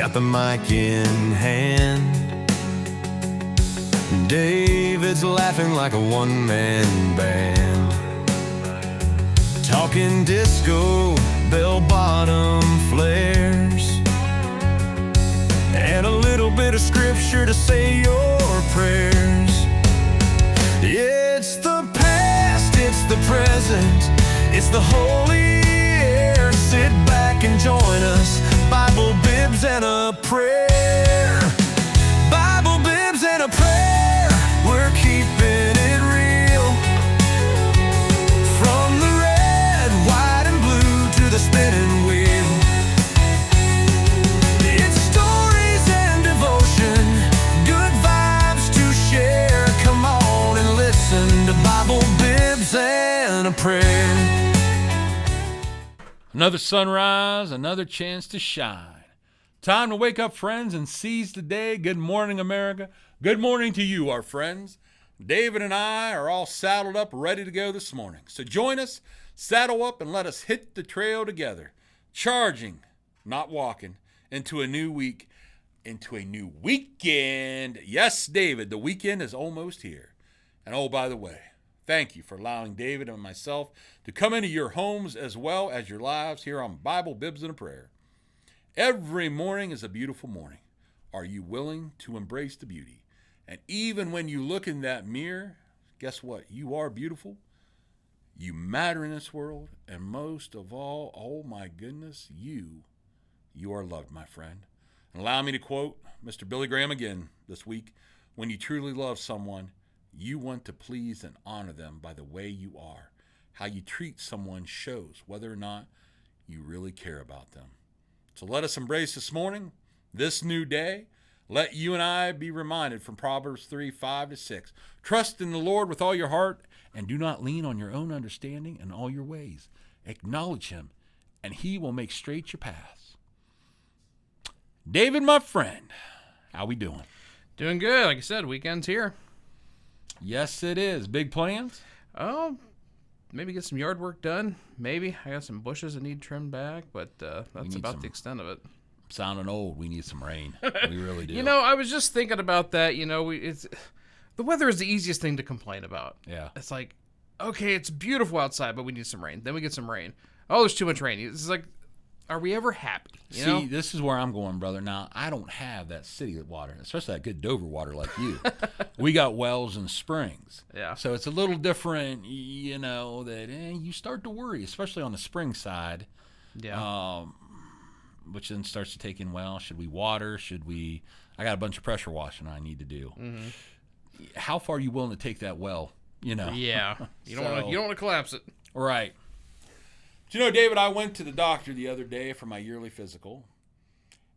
got the mic in hand. David's laughing like a one-man band, talking disco, bell-bottom flares, and a little bit of scripture to say your prayers. It's the past, it's the present, it's the holy air. Sit back and join us, Bible, bibs, and a prayer. Bible, bibs, and a prayer. We're keeping it real. From the red, white, and blue to the spinning wheel. It's stories and devotion, good vibes to share. Come on and listen to Bible, bibs, and a prayer. Another sunrise, another chance to shine. Time to wake up, friends, and seize the day. Good morning, America. Good morning to you, our friends. David and I are all saddled up, ready to go this morning. So join us, saddle up, and let us hit the trail together. Charging, not walking, into a new week, into a new weekend. Yes, David, the weekend is almost here. And oh, by the way, thank you for allowing David and myself to come into your homes as well as your lives here on Bible, Bibs, and a Prayer. Every morning is a beautiful morning. Are you willing to embrace the beauty? And even when you look in that mirror, guess what? You are beautiful. You matter in this world. And most of all, oh my goodness, you are loved, my friend. And allow me to quote Mr. Billy Graham again this week. When you truly love someone, you want to please and honor them by the way you are. How you treat someone shows whether or not you really care about them. So let us embrace this morning, this new day. Let you and I be reminded from Proverbs 3:5-6. Trust in the Lord with all your heart and do not lean on your own understanding in all your ways. Acknowledge him and he will make straight your paths. David, my friend, how we doing? Doing good. Like I said, weekend's here. Yes, it is. Big plans? Oh, maybe get some yard work done. Maybe. I got some bushes that need trimmed back, but that's about the extent of it. Sounding old. We need some rain. We really do. You know, I was just thinking about that. You know, the weather is the easiest thing to complain about. Yeah. It's like, okay, it's beautiful outside, but we need some rain. Then we get some rain. Oh, there's too much rain. It's like, are we ever happy? You know? This is where I'm going, brother. Now, I don't have that city water, especially that good Dover water like you. We got wells and springs. Yeah. So it's a little different, you know, that you start to worry, especially on the spring side. Yeah. Which then starts to take in, well, should we water? I got a bunch of pressure washing I need to do. Mm-hmm. How far are you willing to take that well, you know? Yeah. You don't want to collapse it. Right. Do you know, David, I went to the doctor the other day for my yearly physical.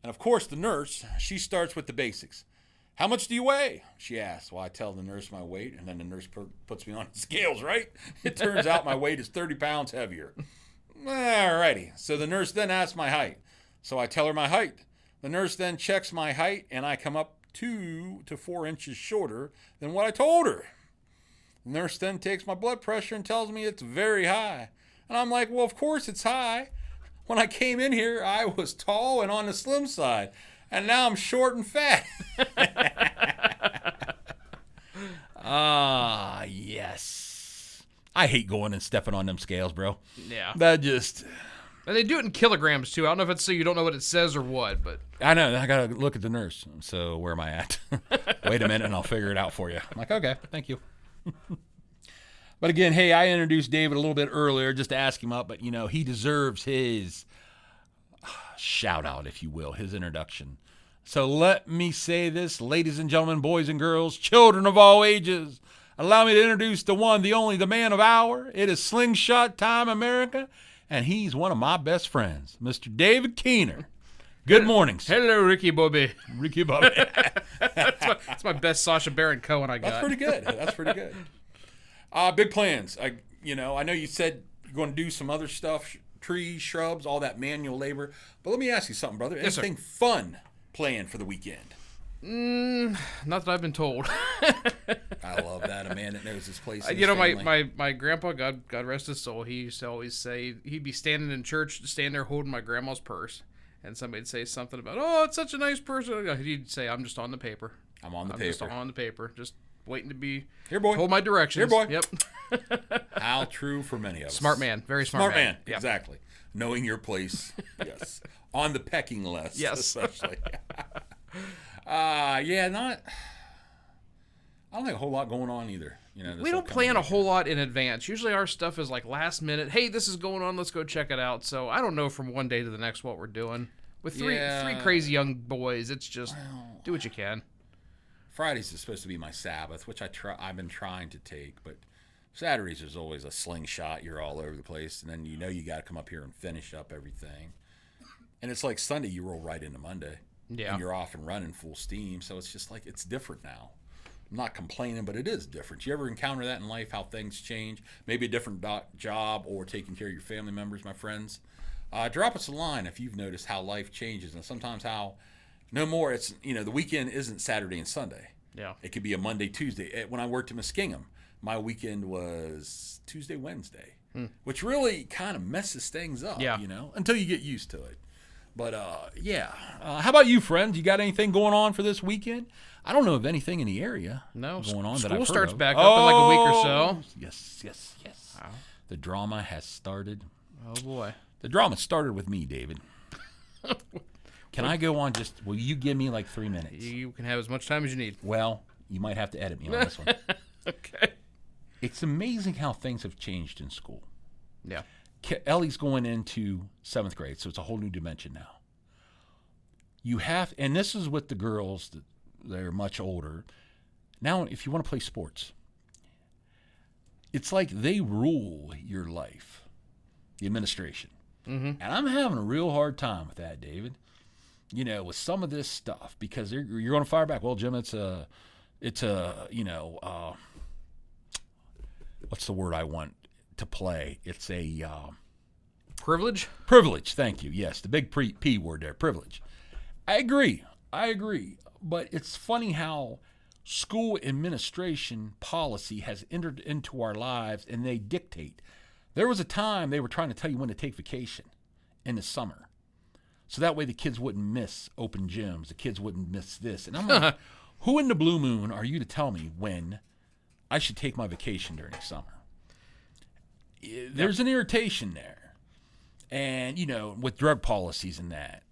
And, of course, the nurse, she starts with the basics. How much do you weigh? She asks. Well, I tell the nurse my weight, and then the nurse puts me on the scales, right? It turns out my weight is 30 pounds heavier. All righty. So the nurse then asks my height. So I tell her my height. The nurse then checks my height, and I come up 2 to 4 inches shorter than what I told her. The nurse then takes my blood pressure and tells me it's very high. And I'm like, well, of course it's high. When I came in here, I was tall and on the slim side. And now I'm short and fat. Yes. I hate going and stepping on them scales, bro. Yeah. And they do it in kilograms, too. I don't know if it's so you don't know what it says or what, but... I know. I got to look at the nurse. So where am I at? Wait a minute, and I'll figure it out for you. I'm like, okay, thank you. But again, hey, I introduced David a little bit earlier just to ask him up, but, you know, he deserves his shout out, if you will, his introduction. So let me say this, ladies and gentlemen, boys and girls, children of all ages, allow me to introduce the one, the only, the man of our. It is Slingshot Time, America, and he's one of my best friends, Mr. David Keener. Good morning, sir. Hello, Ricky Bobby. Ricky Bobby. That's my best Sacha Baron Cohen I got. That's pretty good. Big plans. I know you said you're going to do some other stuff, trees, shrubs, all that manual labor. But let me ask you something, brother. Yes, anything fun planned for the weekend? Not that I've been told. I love that. A man that knows his place. My grandpa, God rest his soul, he used to always say he'd be standing in church, stand there holding my grandma's purse, and somebody'd say something about, oh, it's such a nice person. He'd say, I'm just on the paper. I'm on the Just paper. on the paper. Just waiting to be Here, boy. told my directions. Here, boy. Yep. How true for many of us. Smart man. Very smart man. Yep. Exactly. Knowing your place. Yes. On the pecking list. Yes. Especially. Not. I don't think a whole lot going on either. This We don't upcoming plan a weekend. whole lot in advance. Usually our stuff is like last minute. Hey, this is going on. Let's go check it out. So I don't know from one day to the next what we're doing. With three crazy young boys, it's just do what you can. Fridays is supposed to be my Sabbath, which I've been trying to take, but Saturdays is always a slingshot. You're all over the place, and then you got to come up here and finish up everything. And it's like Sunday, you roll right into Monday. Yeah. And you're off and running full steam, so it's just like it's different now. I'm not complaining, but it is different. You ever encounter that in life, how things change? Maybe a different job or taking care of your family members, my friends? Drop us a line if you've noticed how life changes and sometimes how no more it's, the weekend isn't Saturday and Sunday. Yeah. It could be a Monday, Tuesday. When I worked in Muskingum, my weekend was Tuesday, Wednesday, which really kind of messes things up, Yeah. until you get used to it. But, how about you, friends? You got anything going on for this weekend? I don't know of anything in the area going on that I've School heard starts of. back up in like a week or so. Yes. Wow. The drama has started. Oh, boy. The drama started with me, David. Can I go on will you give me like 3 minutes? You can have as much time as you need. Well, you might have to edit me on this one. Okay. It's amazing how things have changed in school. Yeah. Ellie's going into 7th grade, so it's a whole new dimension now. And this is with the girls, they're much older. Now, if you want to play sports, it's like they rule your life, the administration. Mm-hmm. And I'm having a real hard time with that, David. With some of this stuff, because you're going to fire back. Well, Jim, it's a what's the word I want to play? It's a Privilege? privilege. Thank you. Yes, the big P word there, privilege. I agree. But it's funny how school administration policy has entered into our lives and they dictate. There was a time they were trying to tell you when to take vacation in the summer. So that way the kids wouldn't miss open gyms. The kids wouldn't miss this. And I'm like, who in the blue moon are you to tell me when I should take my vacation during the summer? There's an irritation there. And, with drug policies and that,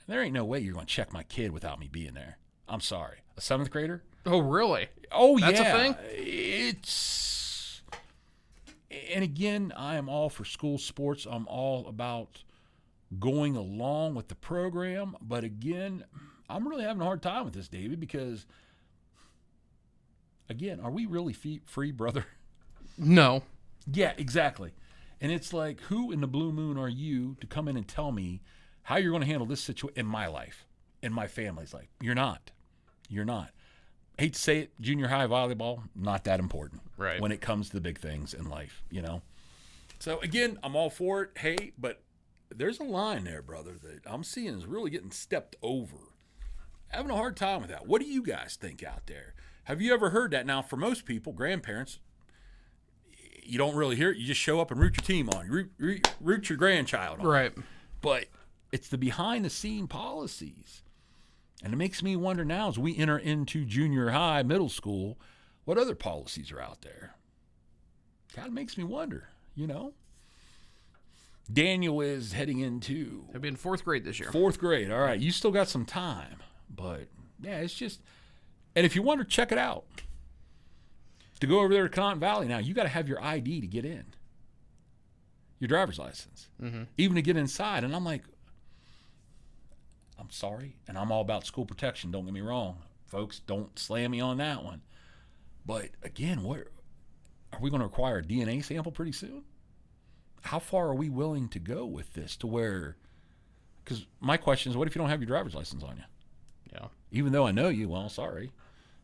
there ain't no way you're going to check my kid without me being there. I'm sorry. A 7th grader? Oh, really? Oh, yeah. That's a thing? And again, I am all for school sports. I'm all about going along with the program. But again, I'm really having a hard time with this, David, because, again, are we really free, brother? No. Yeah, exactly. And it's like, who in the blue moon are you to come in and tell me how you're going to handle this situation in my life, in my family's life? You're not. I hate to say it, junior high volleyball, not that important. Right. When it comes to the big things in life, So, again, I'm all for it. Hey, but there's a line there, brother, that I'm seeing is really getting stepped over. Having a hard time with that. What do you guys think out there? Have you ever heard that? Now, for most people, grandparents, you don't really hear it. You just show up and root your team on. You root your grandchild on. Right. But it's the behind-the-scene policies. And it makes me wonder now as we enter into junior high, middle school, what other policies are out there? Kind of makes me wonder, Daniel is heading into... He'll be in 4th grade this year. 4th grade. All right. You still got some time. But, yeah, it's just... And if you wonder, check it out. To go over there to Conant Valley now, you got to have your ID to get in. Your driver's license. Mm-hmm. Even to get inside. And I'm like, I'm sorry. And I'm all about school protection. Don't get me wrong. Folks, don't slam me on that one. But, again, are we going to require a DNA sample pretty soon? How far are we willing to go with this to where... Because my question is, what if you don't have your driver's license on you? Yeah. Even though I know you, well, sorry.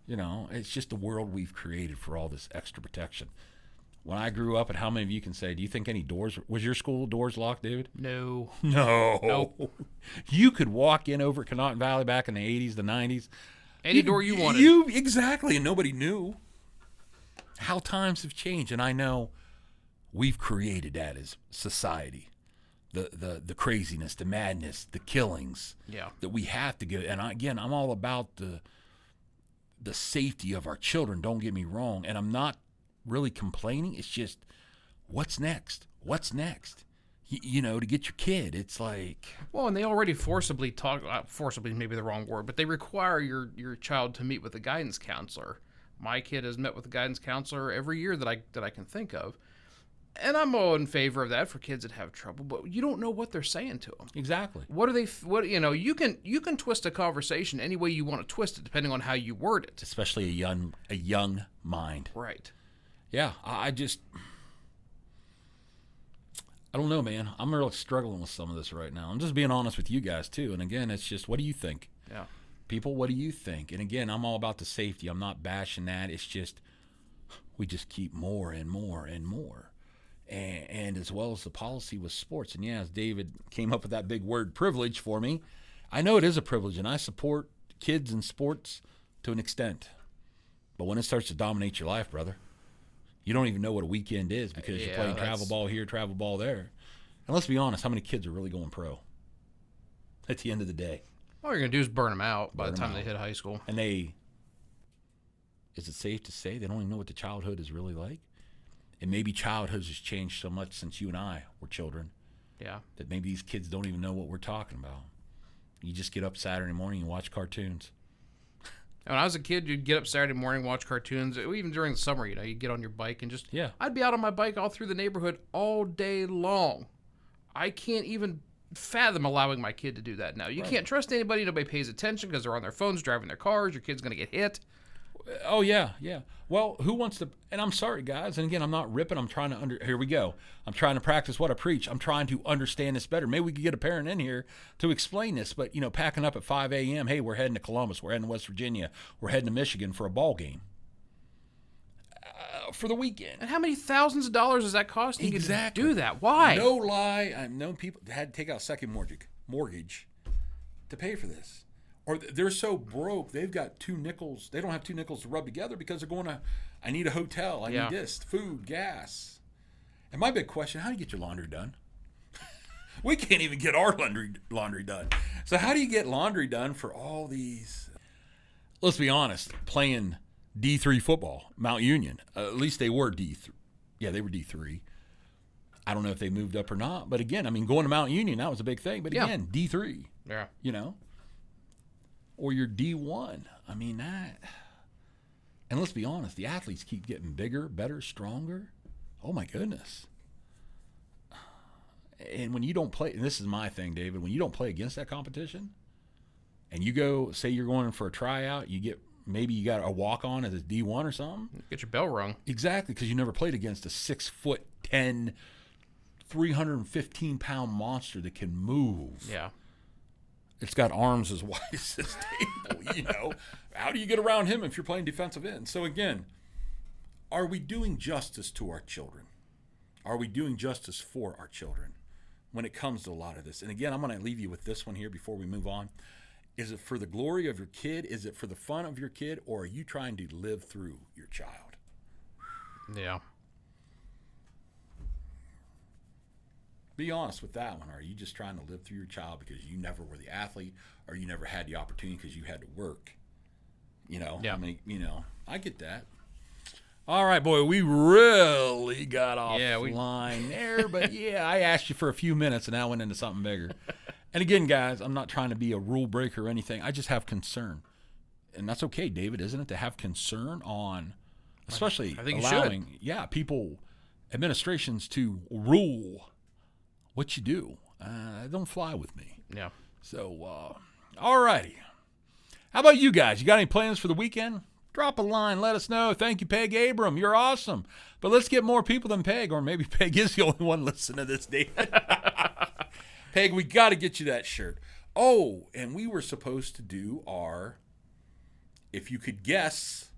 It's just the world we've created for all this extra protection. When I grew up, and how many of you can say, do you think any doors, was your school doors locked, David? No. No. Nope. You could walk in over at Conant Valley back in the 80s, the 90s. Any door you wanted. Exactly, and nobody knew. How times have changed, and I know we've created that as society. the craziness, the madness, the killings. Yeah. That we have to go. And again, I'm all about the safety of our children. Don't get me wrong. And I'm not really complaining. It's just, what's next? What's next? To get your kid. It's like, well, and they already forcibly forcibly maybe the wrong word, but they require your child to meet with a guidance counselor. My kid has met with a guidance counselor every year that I can think of. And I'm all in favor of that for kids that have trouble, but you don't know what they're saying to them. exactly. What are they? You can twist a conversation any way you want to twist it, depending on how you word it. Especially a young mind. Right. Yeah, I don't know, man. I'm really struggling with some of this right now. I'm just being honest with you guys too. And again, it's just, what do you think? Yeah. People, what do you think? And again, I'm all about the safety. I'm not bashing that. It's just, we just keep more and more and more. And as well as the policy with sports. And yeah, as David came up with that big word privilege for me, I know it is a privilege, and I support kids in sports to an extent. But when it starts to dominate your life, brother, you don't even know what a weekend is because you're playing travel ball here, travel ball there. And let's be honest, how many kids are really going pro at the end of the day? All you're going to do is burn them out by the time they hit high school. And is it safe to say they don't even know what the childhood is really like? And maybe childhood has changed so much since you and I were children. Yeah. That maybe these kids don't even know what we're talking about. You just get up Saturday morning and watch cartoons. When I was a kid, you'd get up Saturday morning, watch cartoons. Even during the summer, you'd get on your bike and just... Yeah. I'd be out on my bike all through the neighborhood all day long. I can't even fathom allowing my kid to do that now. You can't trust anybody. Nobody pays attention because they're on their phones, driving their cars. Your kid's going to get hit. Oh, yeah. Well, who wants to... And I'm sorry, guys. And again, I'm not ripping. I'm trying to... Here we go. I'm trying to practice what I preach. I'm trying to understand this better. Maybe we could get a parent in here to explain this. But, packing up at 5 a.m., hey, we're heading to Columbus. We're heading to West Virginia. We're heading to Michigan for a ball game. For the weekend. And how many thousands of dollars does that cost? Exactly. To do that? Why? No lie. I've known people that had to take out a second mortgage to pay for this. Or they're so broke, they've got 2 nickels. They don't have 2 nickels to rub together because they're going to, I need a hotel. I need this, food, gas. And my big question, how do you get your laundry done? We can't even get our laundry done. So how do you get laundry done for all these? Let's be honest, playing D3 football, Mount Union, at least they were D3. Yeah, they were D3. I don't know if they moved up or not. But again, going to Mount Union, that was a big thing. But again, D3. Yeah. Or you're D1. That. And let's be honest, the athletes keep getting bigger, better, stronger. Oh, my goodness. And when you don't play, and this is my thing, David, when you don't play against that competition, and you go, say you're going for a tryout, maybe you got a walk-on as a D1 or something. Get your bell rung. Exactly, because you never played against a 6'10", 315-pound monster that can move. Yeah. It's got arms as wide as this table, How do you get around him if you're playing defensive end? So again, are we doing justice to our children? Are we doing justice for our children when it comes to a lot of this? And again, I'm going to leave you with this one here before we move on. Is it for the glory of your kid? Is it for the fun of your kid? Or are you trying to live through your child? Yeah. Be honest with that one. Are you just trying to live through your child because you never were the athlete or you never had the opportunity because you had to work? Yeah. I get that. All right, boy, we really got off line there. But, I asked you for a few minutes and now went into something bigger. And again, guys, I'm not trying to be a rule breaker or anything. I just have concern. And that's okay, David, isn't it, to have concern on, especially allowing, people, administrations to rule what you do. Don't fly with me. Yeah. So, all righty. How about you guys? You got any plans for the weekend? Drop a line. Let us know. Thank you, Peg Abram. You're awesome. But let's get more people than Peg, or maybe Peg is the only one listening to this, David. Peg, we got to get you that shirt. Oh, and we were supposed to do our, if you could guess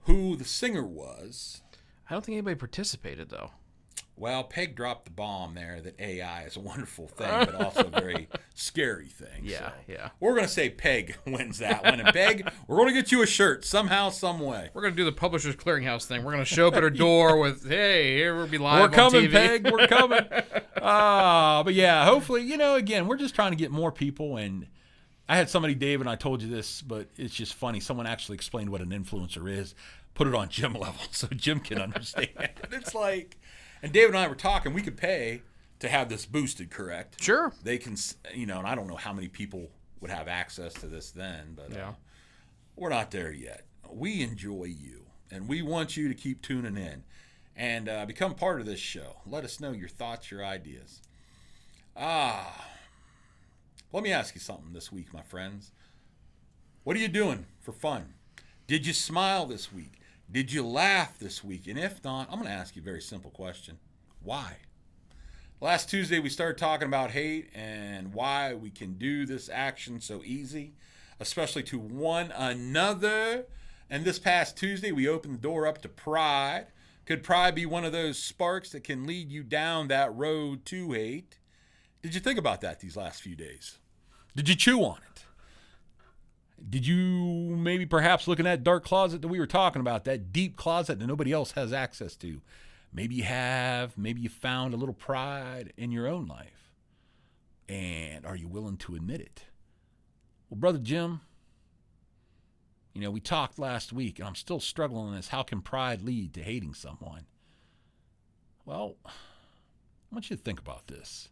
who the singer was. I don't think anybody participated, though. Well, Peg dropped the bomb there that AI is a wonderful thing, but also a very scary thing. Yeah, so yeah. We're going to say Peg wins that one. And Peg, we're going to get you a shirt somehow, some way. We're going to do the Publishers Clearinghouse thing. We're going to show up at her door with, hey, here we'll be live We're on coming, TV. Peg. We're coming. But yeah, hopefully, again, we're just trying to get more people. And I had somebody, Dave, and I told you this, but it's just funny. Someone actually explained what an influencer is, put it on Jim level so Jim can understand. It's like, and David and I were talking, we could pay to have this boosted, correct? Sure. They can, and I don't know how many people would have access to this then, but we're not there yet. We enjoy you, and we want you to keep tuning in and become part of this show. Let us know your thoughts, your ideas. Let me ask you something this week, my friends. What are you doing for fun? Did you smile this week? Did you laugh this week? And if not, I'm going to ask you a very simple question. Why? Last Tuesday, we started talking about hate and why we can do this action so easy, especially to one another. And this past Tuesday, we opened the door up to pride. Could pride be one of those sparks that can lead you down that road to hate? Did you think about that these last few days? Did you chew on it? Did you maybe perhaps look in that dark closet that we were talking about, that deep closet that nobody else has access to? Maybe you found a little pride in your own life. And are you willing to admit it? Well, Brother Jim, we talked last week, and I'm still struggling on this. How can pride lead to hating someone? Well, I want you to think about this.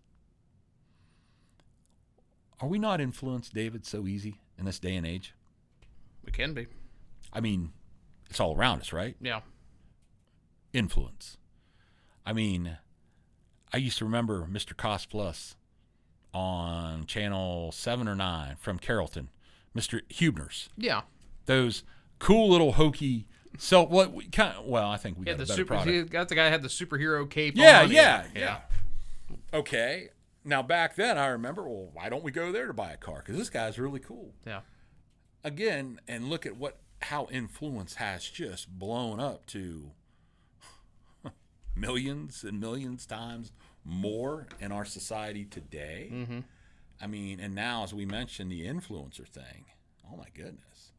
Are we not influenced, David, so easy in this day and age? We can be. I mean, it's all around us, right? Yeah. Influence. I mean, I used to remember Mr. Cost Plus on channel 7 or 9 from Carrollton, Mr. Hubner's. Yeah. Those cool little hokey. So I think we got a better product. He got the guy who had the superhero cape Yeah, on. yeah. Okay. Now, back then, I remember, well, why don't we go there to buy a car? Because this guy's really cool. Yeah. Again, and look at how influence has just blown up to millions and millions times more in our society today. Mm-hmm. I mean, and now, as we mentioned, the influencer thing. Oh, my goodness.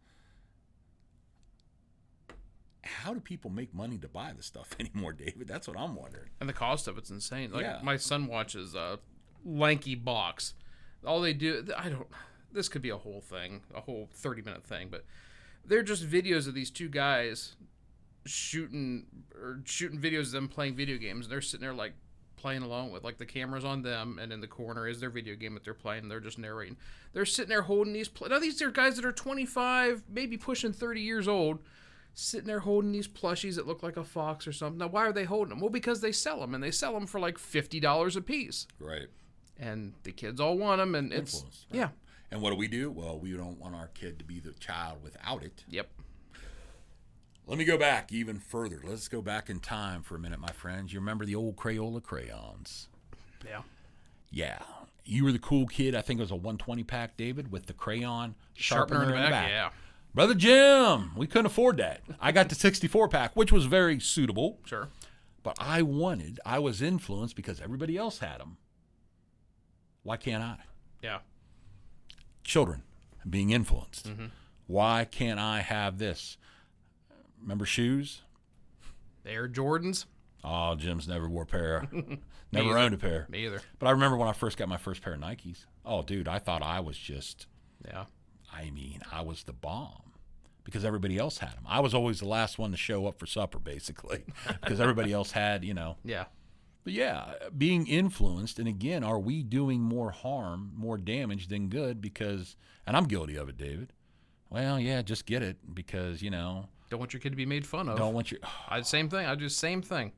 How do people make money to buy this stuff anymore, David? That's what I'm wondering. And the cost of it's insane. Yeah. My son watches Lanky Box. All they do, this could be a whole thing, a whole 30-minute thing, but they're just videos of these two guys shooting videos of them playing video games. They're sitting there playing along with, the camera's on them, and in the corner is their video game that they're playing, and they're just narrating. They're sitting there holding these now these are guys that are 25, maybe pushing 30 years old, sitting there holding these plushies that look like a fox or something. Now, why are they holding them? Well, because they sell them, and they sell them for $50 a piece. Right. And the kids all want them, and it's Influence, right? Yeah. And what do? Well, we don't want our kid to be the child without it. Yep. Let me go back even further. Let's go back in time for a minute, my friends. You remember the old Crayola crayons? Yeah. Yeah. You were the cool kid. I think it was a 120 pack, David, with the crayon sharpener in the back. Yeah. Brother Jim, we couldn't afford that. I got the 64 pack, which was very suitable. Sure. But I was influenced because everybody else had them. Why can't I? Yeah. Children being influenced. Mm-hmm. Why can't I have this? Remember shoes? Air Jordans. Oh, Jim's never wore a pair. Never owned a pair. Me either. But I remember when I first got my first pair of Nikes. Oh, dude, I thought I was just, Yeah. I was the bomb because everybody else had them. I was always the last one to show up for supper, basically, because everybody else had, Yeah. But yeah, being influenced, and again, are we doing more harm, more damage than good? Because, and I'm guilty of it, David. Well, yeah, just get it because, Don't want your kid to be made fun of. don't want your, Same thing. I do the same thing.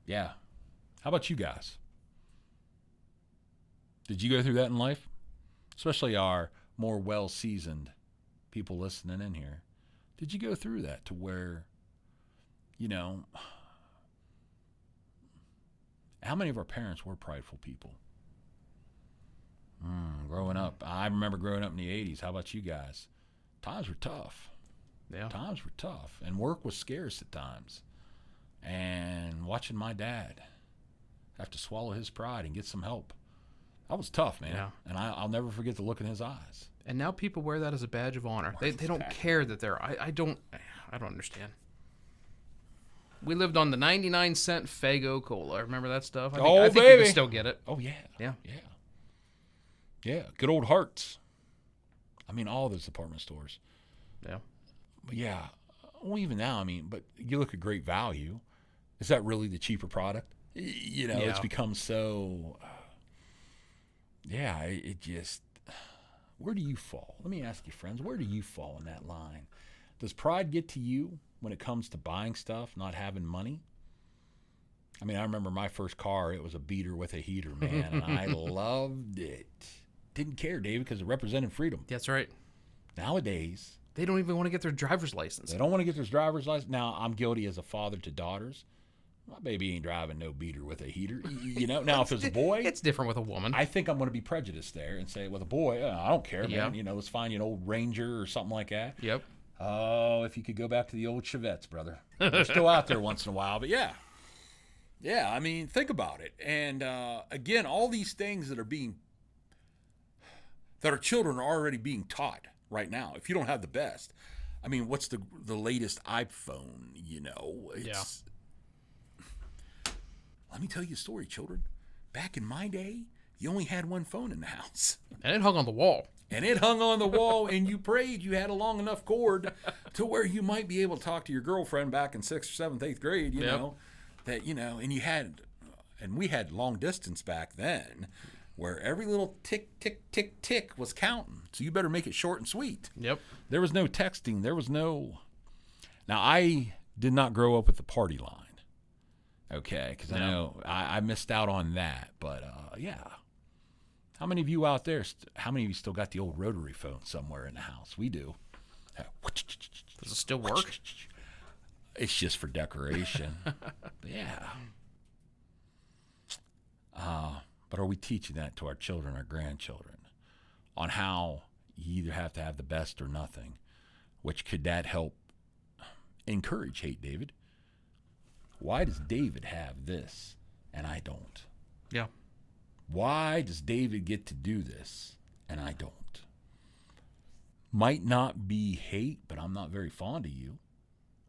yeah. How about you guys? Did you go through that in life? Especially our more well-seasoned people listening in here. Did you go through that to where, how many of our parents were prideful people? Growing up. I remember growing up in the 80s. How about you guys? Times were tough. Yeah. Times were tough. And work was scarce at times. and watching my dad have to swallow his pride and get some help. That was tough, man. Yeah. And I'll never forget the look in his eyes. And now people wear that as a badge of honor. They don't care that they're. I don't understand. We lived on the 99-cent Faygo Cola. Remember that stuff? I think you baby. can still get it. Oh, yeah. Yeah. Yeah. Yeah. Good old Hearts. I mean, all those department stores. Yeah. But yeah. Well, even now, I mean, but you look at Great Value. Is that really the cheaper product? You know, it's become so. Yeah, it just. Where do you fall? Let me ask you, friends, where do you fall in that line? Does pride get to you when it comes to buying stuff, not having money? I mean, I remember my first car, it was a beater with a heater, man, and I loved it. Didn't care, David, because it represented freedom. That's right. Nowadays, they don't even want to get their driver's license. They don't want to get their driver's license. Now, I'm guilty as a father to daughters. My baby ain't driving no beater with a heater. You know, now if it's a boy, it's different with a woman. I think I'm going to be prejudiced there and say, with a boy, I don't care, man. You know, let's find you an old Ranger or something like that. Yep. Oh, if you could go back to the old Chevettes, brother. They're still out there once in a while, but yeah. Yeah, I mean, think about it. And again, all these things that our children are already being taught right now. If you don't have the best, I mean, what's the latest iPhone? You know, it's. Let me tell you a story, children. Back in my day, you only had one phone in the house. And it hung on the wall. And it hung on the wall, and you prayed you had a long enough cord to where you might be able to talk to your girlfriend back in 6th or 7th, 8th grade, you know, that, you know, and we had long distance back then where every little tick, tick, tick, tick was counting. So you better make it short and sweet. Yep. There was no texting. There was no. Now, I did not grow up with the party line. Okay, because I know I missed out on that. But, yeah. How many of you out there, how many of you still got the old rotary phone somewhere in the house? We do. Does it still work? It's just for decoration. Yeah. But are we teaching that to our children, our grandchildren, on how you either have to have the best or nothing? Which could that help encourage hate, David? Why does David have this and I don't? Yeah. Why does David get to do this and I don't? Might not be hate, but I'm not very fond of you.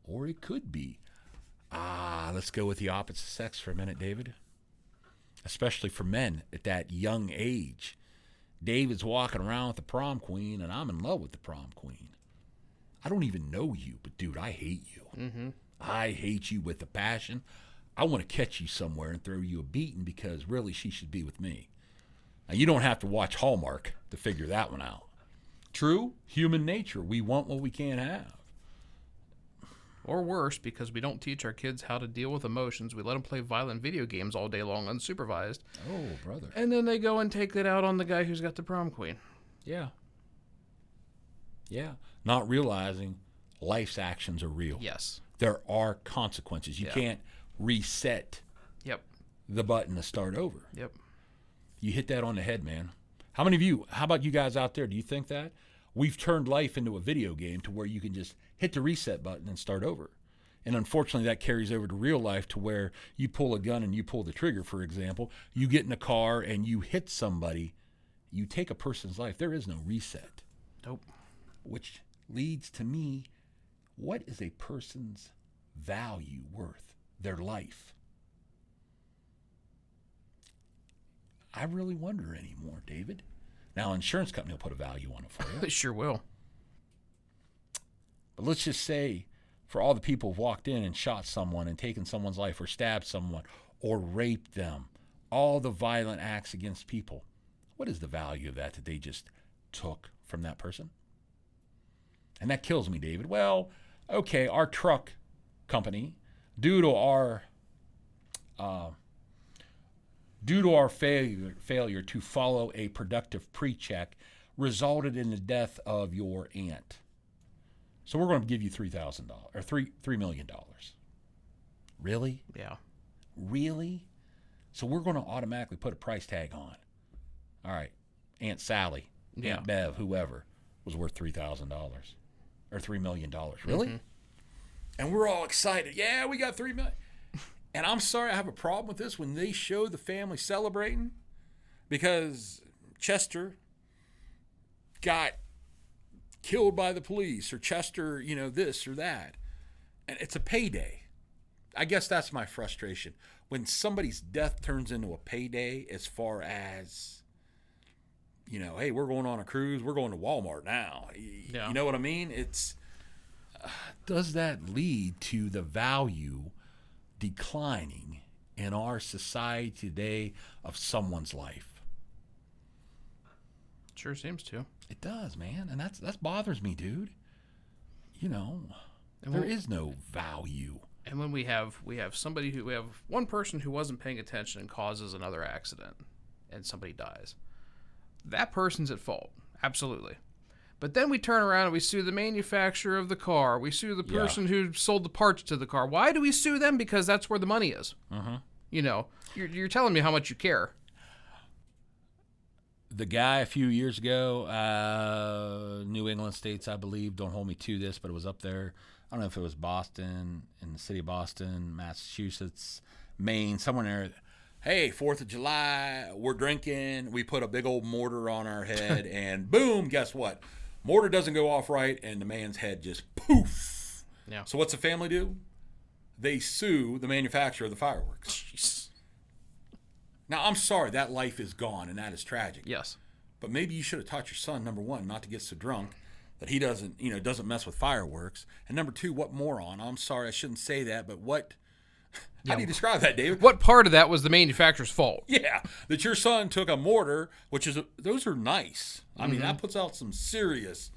Or it could be. Let's go with the opposite sex for a minute, David. Especially for men at that young age. David's walking around with the prom queen, and I'm in love with the prom queen. I don't even know you, but dude, I hate you. Mm-hmm. I hate you with a passion. I want to catch you somewhere and throw you a beating because really she should be with me. Now, you don't have to watch Hallmark to figure that one out. True, human nature. We want what we can't have. Or worse, because we don't teach our kids how to deal with emotions. We let them play violent video games all day long unsupervised. Oh, brother. And then they go and take it out on the guy who's got the prom queen. Yeah. Yeah. Not realizing life's actions are real. Yes. There are consequences. You can't reset the button to start over. Yep. You hit that on the head, man. How many of you, how about you guys out there, do you think that? We've turned life into a video game to where you can just hit the reset button and start over. And unfortunately, that carries over to real life to where you pull a gun and you pull the trigger, for example. You get in a car and you hit somebody. You take a person's life. There is no reset. Nope. Which leads to me, what is a person's value worth? Their life. I really wonder anymore, David. Now, an insurance company will put a value on it for you. They sure will. But let's just say, for all the people who've walked in and shot someone and taken someone's life or stabbed someone or raped them, all the violent acts against people, what is the value of that they just took from that person? And that kills me, David. Well, okay, our truck company, due to our failure to follow a productive pre-check, resulted in the death of your aunt. So we're going to give you $3,000 or $3 million. Really? Yeah. Really? So we're going to automatically put a price tag on. All right, Aunt Sally, Aunt Bev, whoever, was worth $3,000 or $3 million. Really? Mm-hmm. And we're all excited. Yeah, we got $3 million. And I'm sorry, I have a problem with this when they show the family celebrating because Chester got killed by the police, or Chester, you know, this or that. And it's a payday. I guess that's my frustration. When somebody's death turns into a payday, as far as, you know, hey, we're going on a cruise, we're going to Walmart now. Yeah. You know what I mean? It's, does that lead to the value declining in our society today of someone's life? Sure seems to. It does, man, and that bothers me, dude. You know, And there we'll- is no value. And when we have one person who wasn't paying attention and causes another accident, and somebody dies, that person's at fault, absolutely. But then we turn around and we sue the manufacturer of the car. We sue the person who sold the parts to the car. Why do we sue them? Because that's where the money is. You know, you're telling me how much you care. The guy a few years ago, New England states, I believe, don't hold me to this, but it was up there. I don't know if it was Boston, in the city of Boston, Massachusetts, Maine, somewhere in there. Hey, 4th of July, we're drinking. We put a big old mortar on our head, and boom, guess what? Mortar doesn't go off right, and the man's head just poof. Yeah. So what's the family do? They sue the manufacturer of the fireworks. Jeez. Now, I'm sorry, that life is gone, and that is tragic. Yes. But maybe you should have taught your son, number one, not to get so drunk that he doesn't mess with fireworks. And number two, what moron? I'm sorry, I shouldn't say that, but what? How do you describe that, David? What part of that was the manufacturer's fault? Yeah, that your son took a mortar, those are nice. I mean, that puts out some serious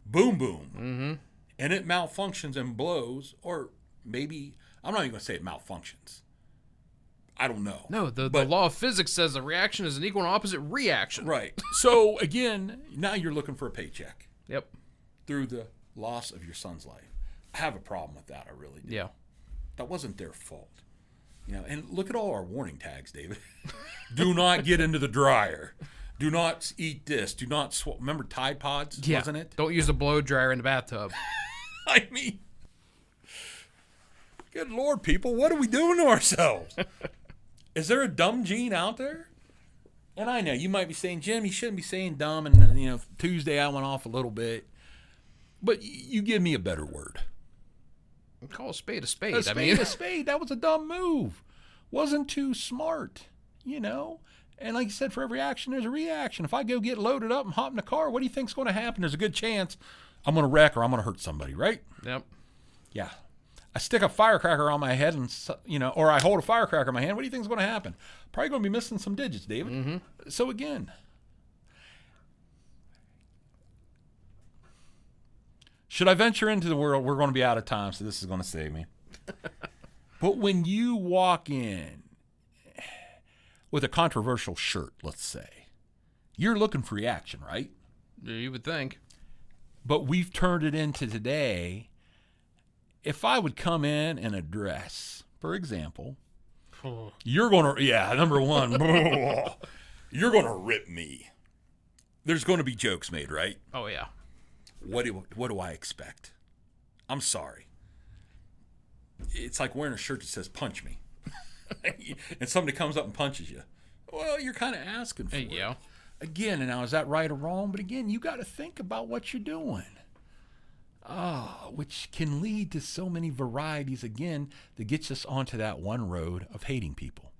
boom boom. And it malfunctions and blows, or maybe, I'm not even going to say it malfunctions. I don't know. No, the law of physics says a reaction is an equal and opposite reaction. Right. So, again, now you're looking for a paycheck Yep. through the loss of your son's life. I have a problem with that, I really do. Yeah. That wasn't their fault. You know, and look at all our warning tags, David. Do not get into the dryer. Do not eat this. Do not remember Tide Pods, Yeah. wasn't it? Don't use a blow dryer in the bathtub. I mean, good Lord, people, what are we doing to ourselves? Is there a dumb gene out there? And I know you might be saying, Jim, you shouldn't be saying dumb. And, you know, Tuesday I went off a little bit. But you give me a better word. Call a spade a spade. A spade. That was a dumb move. Wasn't too smart, you know. And like you said, for every action, there's a reaction. If I go get loaded up and hop in the car, what do you think's going to happen? There's a good chance I'm going to wreck or I'm going to hurt somebody, right? Yep. Yeah. I stick a firecracker on my head and, you know, or I hold a firecracker in my hand. What do you think's going to happen? Probably going to be missing some digits, David. So again, should I venture into the world? We're going to be out of time, so this is going to save me. But when you walk in with a controversial shirt, let's say, you're looking for reaction, right? You would think. But we've turned it into today. If I would come in a dress, for example, you're going to, number one, you're going to rip me. There's going to be jokes made, right? Oh, yeah. What do I expect? I'm sorry. It's like wearing a shirt that says punch me. And somebody comes up and punches you. Well, you're kind of asking for it. Yeah. Again, and now is that right or wrong? But again, you got to think about what you're doing. Which can lead to so many varieties, again, that gets us onto that one road of hating people.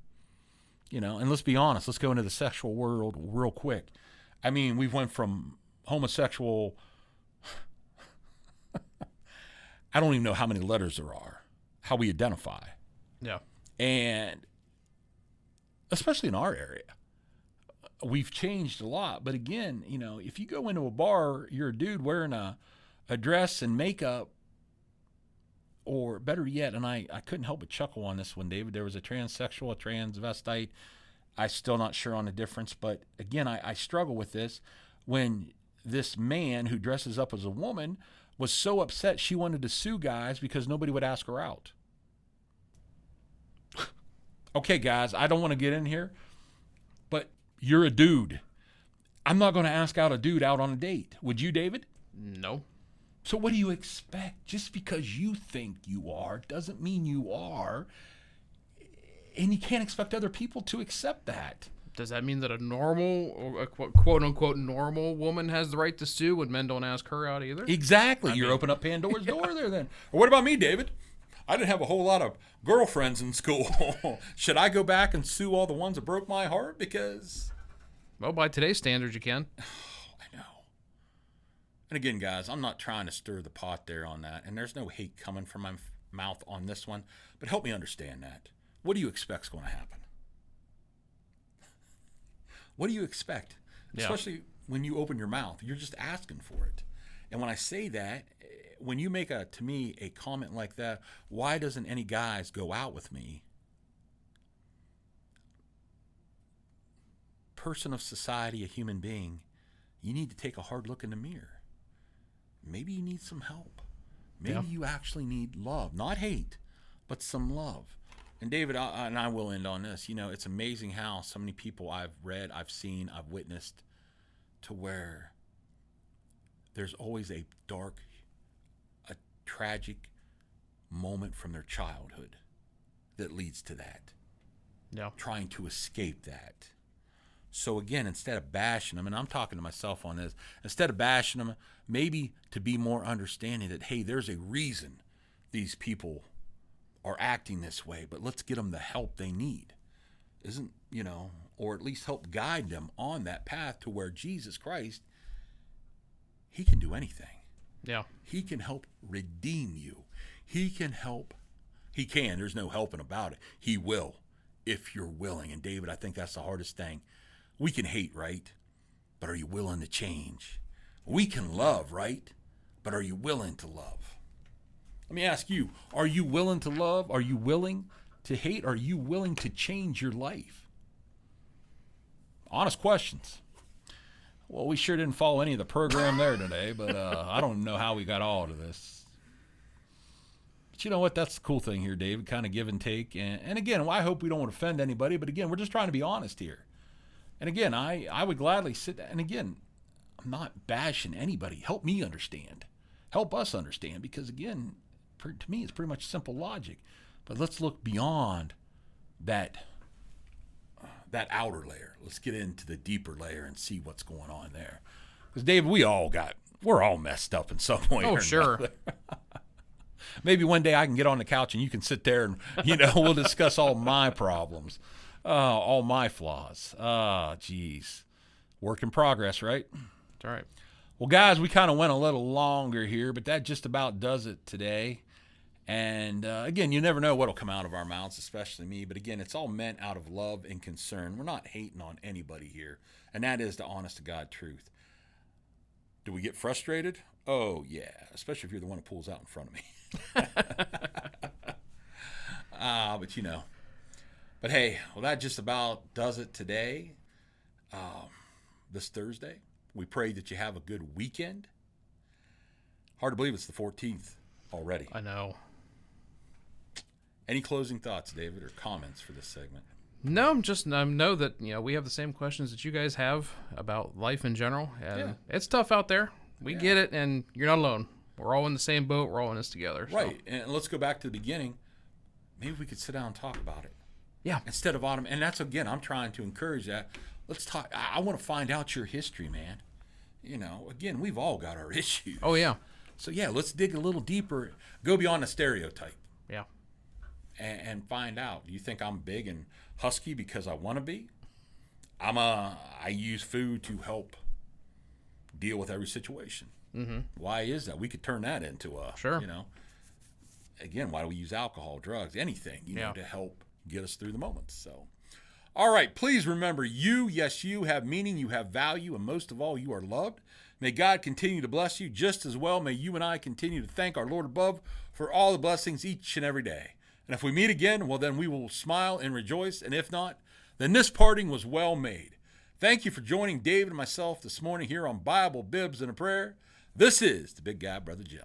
You know, and let's be honest, let's go into the sexual world real quick. I mean, we've went from homosexual, I don't even know how many letters there are, how we identify. Yeah. And especially in our area, we've changed a lot. But again, you know, if you go into a bar, you're a dude wearing a dress and makeup, or better yet, and I couldn't help but chuckle on this one, David. There was a transsexual, a transvestite. I'm still not sure on the difference, but again, I struggle with this. When this man who dresses up as a woman was so upset she wanted to sue guys because nobody would ask her out. Okay, guys, I don't want to get in here, but you're a dude. I'm not going to ask out a dude out on a date. Would you, David? No. So what do you expect? Just because you think you are doesn't mean you are. And you can't expect other people to accept that. Does that mean that a normal, or a quote unquote normal woman has the right to sue when men don't ask her out either? Exactly. You're opening up Pandora's door there then. Or what about me, David? I didn't have a whole lot of girlfriends in school. Should I go back and sue all the ones that broke my heart? Because... Well, by today's standards, you can. I know. And again, guys, I'm not trying to stir the pot there on that. And there's no hate coming from my mouth on this one. But help me understand that. What do you expect's going to happen? What do you expect? Yeah. Especially when you open your mouth. You're just asking for it. And when I say that, when you make to me a comment like that, why doesn't any guys go out with me? Person of society, a human being, you need to take a hard look in the mirror. Maybe you need some help. Maybe you actually need love, not hate, but some love. And David, I will end on this. It's amazing how so many people I've read, I've seen, I've witnessed, to where there's always a dark, a tragic moment from their childhood that leads to that. Yeah. Trying to escape that. So again, instead of bashing them, and I'm talking to myself on this, instead of bashing them, maybe to be more understanding that, hey, there's a reason these people are acting this way, but let's get them the help they need. Or at least help guide them on that path to where Jesus Christ, he can do anything. Yeah. He can help redeem you. He can help. He can. There's no helping about it. He will, if you're willing. And David, I think that's the hardest thing. We can hate, right? But are you willing to change? We can love, right? But are you willing to love? Let me ask you, are you willing to love? Are you willing to hate? Are you willing to change your life? Honest questions. Well, we sure didn't follow any of the program there today, but I don't know how we got all to this. But you know what? That's the cool thing here, David, kind of give and take. And again, I hope we don't offend anybody, but again, we're just trying to be honest here. And again, I would gladly sit down. And again, I'm not bashing anybody. Help me understand. Help us understand. Because again, to me, it's pretty much simple logic. But let's look beyond that outer layer. Let's get into the deeper layer and see what's going on there. Because David, we're all messed up in some way. Oh, sure. Maybe one day I can get on the couch and you can sit there and, we'll discuss all my problems. All my flaws. Geez. Work in progress, right? That's all right. Well, guys, we kind of went a little longer here, but that just about does it today. And again, you never know what will come out of our mouths, especially me. But again, it's all meant out of love and concern. We're not hating on anybody here. And that is the honest to God truth. Do we get frustrated? Oh, yeah. Especially if you're the one who pulls out in front of me. But But hey, well, that just about does it today. This Thursday. We pray that you have a good weekend. Hard to believe it's the 14th already. I know. Any closing thoughts, David, or comments for this segment? No, just know that we have the same questions that you guys have about life in general, and it's tough out there. We get it, and you're not alone. We're all in the same boat. We're all in this together. So. Right, and let's go back to the beginning. Maybe we could sit down and talk about it. Yeah. Instead of and that's again, I'm trying to encourage that. Let's talk. I want to find out your history, man. Again, we've all got our issues. Oh yeah. So yeah, let's dig a little deeper. Go beyond the stereotype. Yeah. And find out. Do you think I'm big and husky because I want to be? I use food to help deal with every situation. Mm-hmm. Why is that? We could turn that into a sure. Again, why do we use alcohol, drugs, anything, to help get us through the moments? So, all right, please remember you have meaning, you have value, and most of all, you are loved. May God continue to bless you just as well. May you and I continue to thank our Lord above for all the blessings each and every day. And if we meet again, well, then we will smile and rejoice. And if not, then this parting was well made. Thank you for joining David and myself this morning here on Bible, Bibs, and a Prayer. This is the Big Guy, Brother Jim.